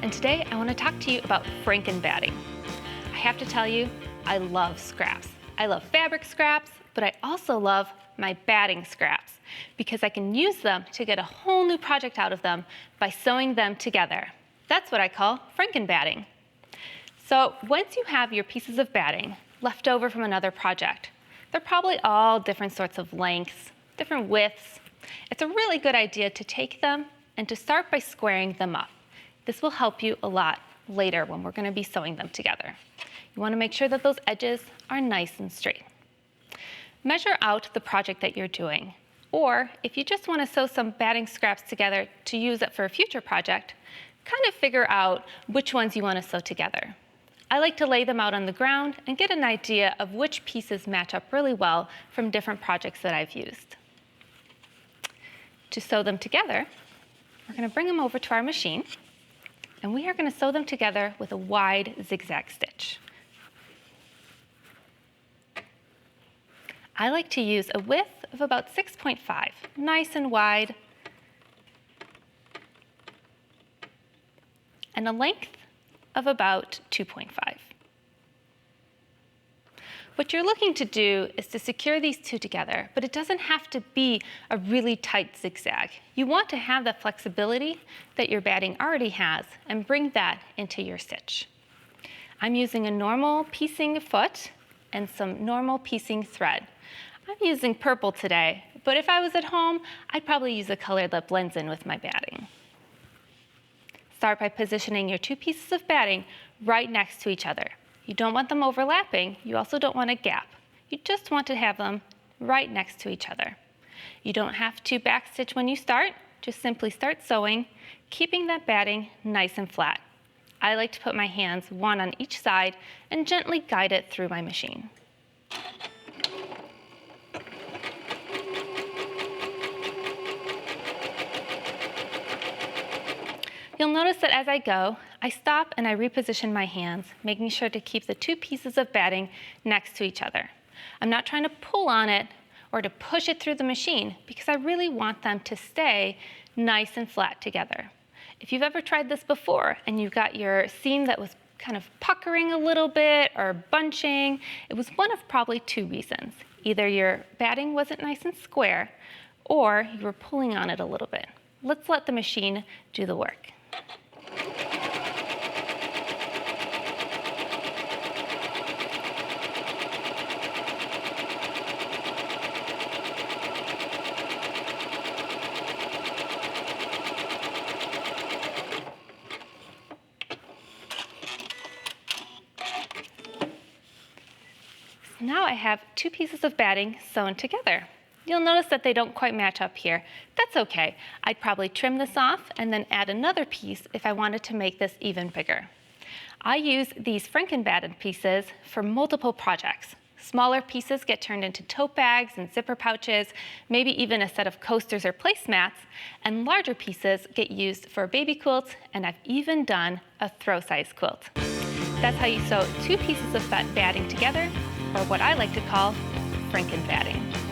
and today I want to talk to you about Frankenbatting. I have to tell you, I love scraps. I love fabric scraps, but I also love my batting scraps because I can use them to get a whole new project out of them by sewing them together. That's what I call Frankenbatting. So once you have your pieces of batting left over from another project, they're probably all different sorts of lengths, different widths. It's a really good idea to take them and to start by squaring them up. This will help you a lot later when we're going to be sewing them together. You want to make sure that those edges are nice and straight. Measure out the project that you're doing, or if you just want to sew some batting scraps together to use it for a future project, kind of figure out which ones you want to sew together. I like to lay them out on the ground and get an idea of which pieces match up really well from different projects that I've used. To sew them together, we're going to bring them over to our machine, and we are going to sew them together with a wide zigzag stitch. I like to use a width of about 6.5, nice and wide, and a length of about 2.5. What you're looking to do is to secure these two together, but it doesn't have to be a really tight zigzag. You want to have the flexibility that your batting already has and bring that into your stitch. I'm using a normal piecing foot and some normal piecing thread. I'm using purple today, but if I was at home, I'd probably use a color that blends in with my batting. Start by positioning your two pieces of batting right next to each other. You don't want them overlapping. You also don't want a gap. You just want to have them right next to each other. You don't have to backstitch when you start. Just simply start sewing, keeping that batting nice and flat. I like to put my hands one on each side and gently guide it through my machine. You'll notice that as I go, I stop and I reposition my hands, making sure to keep the two pieces of batting next to each other. I'm not trying to pull on it or to push it through the machine because I really want them to stay nice and flat together. If you've ever tried this before and you've got your seam that was kind of puckering a little bit or bunching, it was one of probably two reasons. Either your batting wasn't nice and square or you were pulling on it a little bit. Let's let the machine do the work. Now I have two pieces of batting sewn together. You'll notice that they don't quite match up here. That's okay. I'd probably trim this off and then add another piece if I wanted to make this even bigger. I use these Frankenbatting pieces for multiple projects. Smaller pieces get turned into tote bags and zipper pouches, maybe even a set of coasters or placemats, and larger pieces get used for baby quilts, and I've even done a throw-size quilt. That's how you sew two pieces of batting together, or what I like to call Frankenbatting.